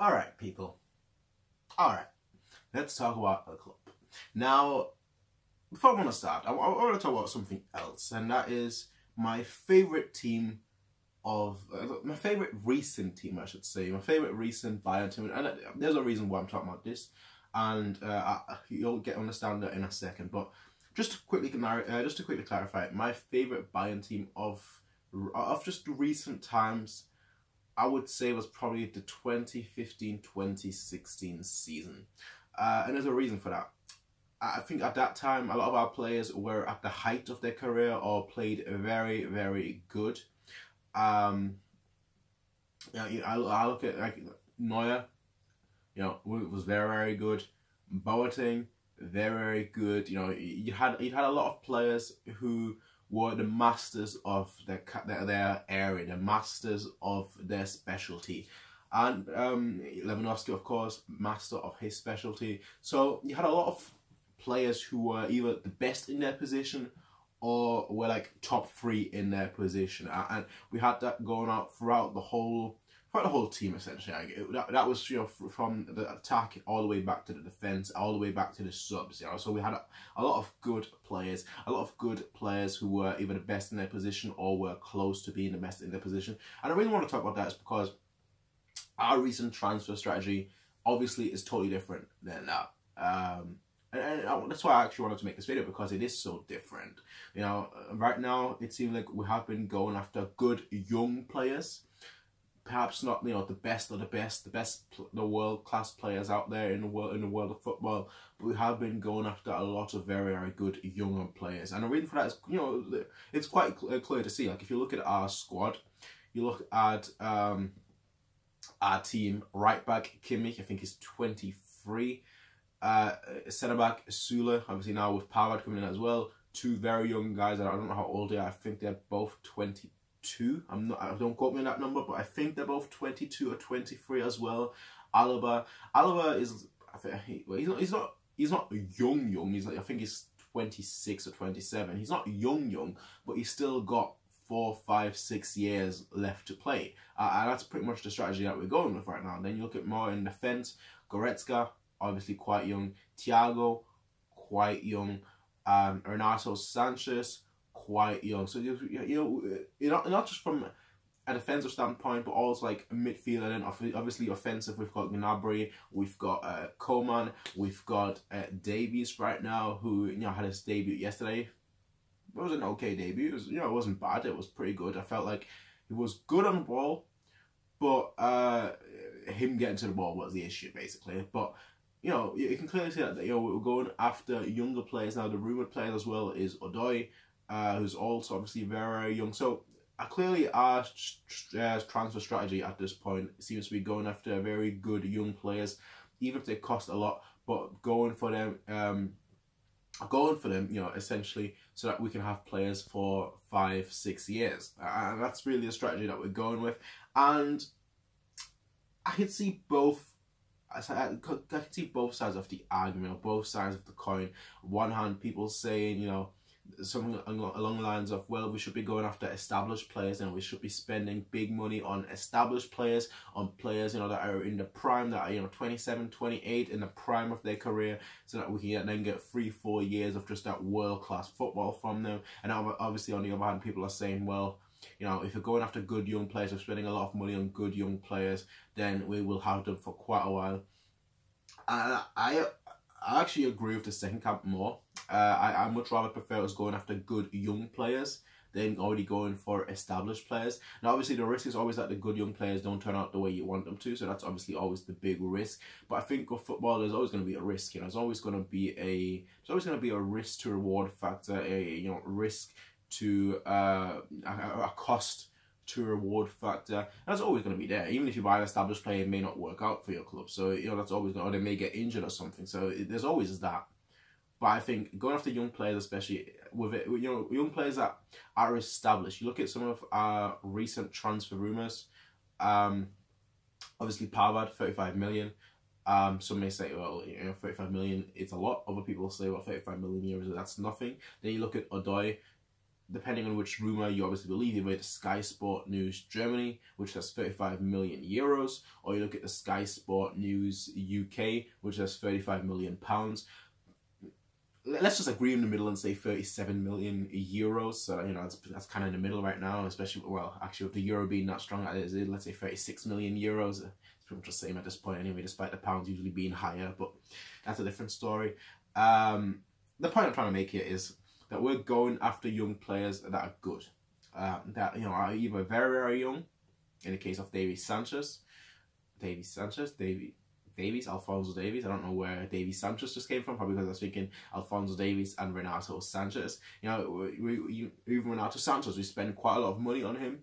Alright, people. Alright. Let's talk about the club. Now, before I want to start, I want to talk about something else, and that is my favourite team my favourite recent team, I should say. My favourite recent Bayern team. And there's a reason why I'm talking about this, and you'll understand that in a second. But just to quickly clarify, my favourite Bayern team of just recent times, I would say, was probably the 2015-2016 season. And there's a reason for that. I think at that time, a lot of our players were at the height of their career or played very, very good. I look at like Neuer, was very, very good. Boateng, very, very good. You had a lot of players who were the masters of their area, the masters of their specialty. And Lewandowski, of course, master of his specialty. So you had a lot of players who were either the best in their position or were like top 3 in their position, and we had that going out throughout the whole team essentially. That was from the attack all the way back to the defense, all the way back to the subs. So we had a lot of good players, who were either the best in their position or were close to being the best in their position. And I really want to talk about that is because our recent transfer strategy obviously is totally different than that. And that's why I actually wanted to make this video, because it is so different. Right now it seems like we have been going after good young players. Perhaps not, the best of the best, the world-class players out there in the world of football, but we have been going after a lot of very, very good younger players. And the reason for that is, it's quite clear to see. Like, if you look at our squad, you look at our team. Right back Kimmich, I think he's 23. Centre back Sula, obviously now with Pavard coming in as well. 2 very young guys. I don't know how old they are. I think they're both 22. Don't quote me on that number, but I think they're both 22 or 23 as well. Alaba is, he's not young. He's like, I think he's 26 or 27. He's not young, but he's still got 4, 5, 6 years left to play. And that's pretty much the strategy that we're going with right now. And then you look at more in defence. Goretzka, obviously quite young. Thiago, quite young. Renato Sanchez, quite young. So not just from a defensive standpoint, but also like a midfield, and then obviously offensive. We've got Gnabry, we've got Coman, we've got Davies right now, who had his debut yesterday. It was an okay debut. It was, it wasn't bad. It was pretty good. I felt like he was good on the ball, but him getting to the ball was the issue basically. But you can clearly see that we're going after younger players now. The rumoured player as well is Odoi, who's also obviously very, very young. So clearly our transfer strategy at this point seems to be going after very good young players, even if they cost a lot, but going for them, essentially, so that we can have players for 5, 6 years. And that's really the strategy that we're going with. And I can see both. I can see both sides of the argument, both sides of the coin. On one hand, people saying, something along the lines of, well, we should be going after established players, and we should be spending big money on established players, on players, that are in the prime, that are, 27, 28, in the prime of their career, so that we can then get 3, 4 years of just that world-class football from them. And obviously, on the other hand, people are saying, well, if you're going after good young players, we're spending a lot of money on good young players, then we will have them for quite a while. I actually agree with the second camp more. I much rather prefer us going after good young players than already going for established players. Now, obviously, the risk is always that the good young players don't turn out the way you want them to, so that's obviously always the big risk. But I think with football, there's always going to be a risk. There's always going to be a risk to reward factor, a risk to a cost to reward factor. That's always going to be there. Even if you buy an established player, it may not work out for your club. So that's always going. Or they may get injured or something. So there's always that. But I think going after young players, especially with it, young players that are established. You look at some of our recent transfer rumours. Obviously, Pavard, 35 million. Some may say, well, 35 million, it's a lot. Other people say, well, 35 million euros, that's nothing. Then you look at Odoi, depending on which rumour you obviously believe, you read Sky Sport News Germany, which has 35 million euros, or you look at the Sky Sport News UK, which has 35 million pounds. Let's just agree in the middle and say 37 million euros. So, you know, that's kind of in the middle right now, especially, well, actually with the euro being not strong as it is, let's say 36 million euros. It's pretty much the same at this point anyway, despite the pounds usually being higher, but that's a different story. The point I'm trying to make here is that we're going after young players that are good. That, you know, are either very, very young, in the case of Alphonso Davies. I don't know where Davies Sanchez just came from, probably because I was thinking Alphonso Davies and Renato Sanchez. You know, even Renato Sanchez, we spend quite a lot of money on him.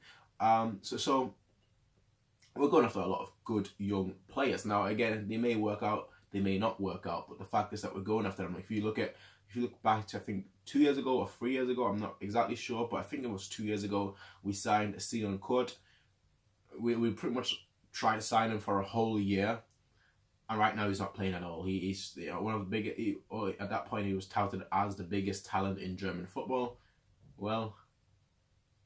So we're going after a lot of good young players. Now, again, they may work out, they may not work out, but the fact is that we're going after them. If you look back to, I think, 2 years ago or 3 years ago, I'm not exactly sure, but I think it was 2 years ago, we signed Sinan Kurt. We pretty much tried to sign him for a whole year, and right now he's not playing at all. He's, you know, one of the biggest, at that point he was touted as the biggest talent in German football. Well,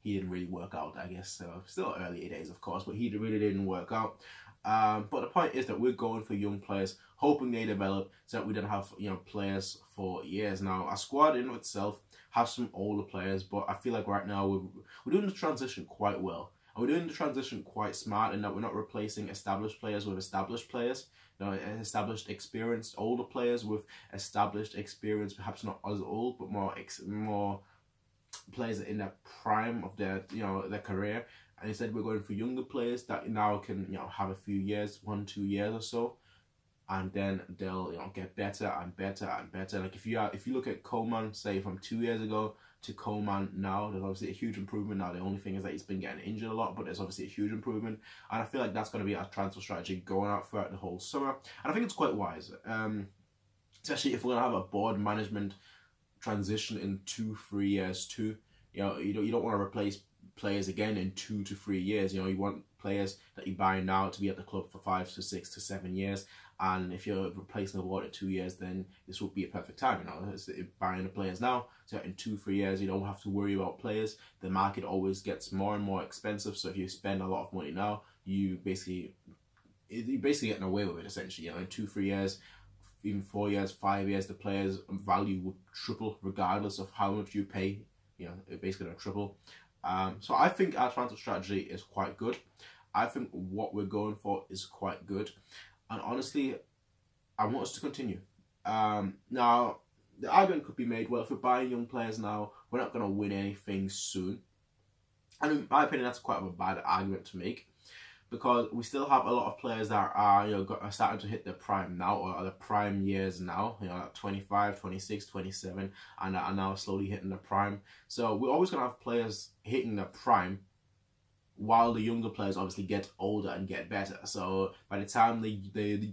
he didn't really work out, I guess. So still early days, of course, but he really didn't work out. But the point is that we're going for young players, hoping they develop, so that we don't have, you know, players for years. Now, our squad in itself has some older players, but I feel like right now we're doing the transition quite well. And we're doing the transition quite smart in that we're not replacing established players with established players. You know, established, experienced, older players with established experience, perhaps not as old, but more players in their prime of their, you know, their career. And instead, we're going for younger players that now can, you know, have a few years, 1-2 years or so, and then they'll, you know, get better and better and better. Like if you look at Coman, say from 2 years ago to Coman now, there's obviously a huge improvement. Now the only thing is that he's been getting injured a lot, but there's obviously a huge improvement, and I feel like that's going to be our transfer strategy going out throughout the whole summer, and I think it's quite wise, especially if we're going to have a board management transition in 2-3 years too. You know, you don't want to replace players again in 2 to 3 years. You know, you want players that you buy now to be at the club for 5 to 6 to 7 years. And if you're replacing the board at 2 years, then this would be a perfect time. You know, it's buying the players now, so in 2-3 years you don't have to worry about players. The market always gets more and more expensive, so if you spend a lot of money now, you're basically getting away with it essentially. You know, in 2-3 years, even 4 years, 5 years, the players' value would triple regardless of how much you pay. You know, it basically gonna triple. So I think our transfer strategy is quite good. I think what we're going for is quite good. And honestly, I want us to continue. Now, the argument could be made, well, if we're buying young players now, we're not going to win anything soon. And in my opinion, that's quite a bad argument to make, because we still have a lot of players that are, you know, starting to hit their prime now, or the prime years now, you know, 25, 26, 27, and are now slowly hitting the prime. So we're always going to have players hitting their prime, while the younger players obviously get older and get better. So by the time the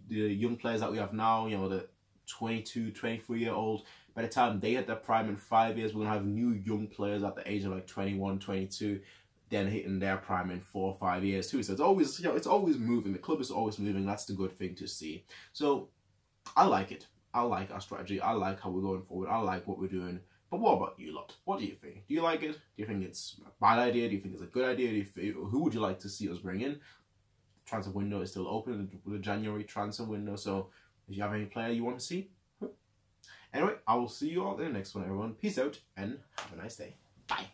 young players that we have now, you know, the 22, 23-year-old, by the time they hit their prime in 5 years, we're going to have new young players at the age of like 21, 22, then hitting their prime in 4 or 5 years too. So it's always, you know, it's always moving. The club is always moving. That's the good thing to see. So I like it. I like our strategy. I like how we're going forward. I like what we're doing. But what about you lot? What do you think? Do you like it? Do you think it's a bad idea? Do you think it's a good idea? Who would you like to see us bring in? The transfer window is still open, the January transfer window. So if you have any player you want to see. Anyway, I will see you all in the next one, everyone. Peace out and have a nice day. Bye.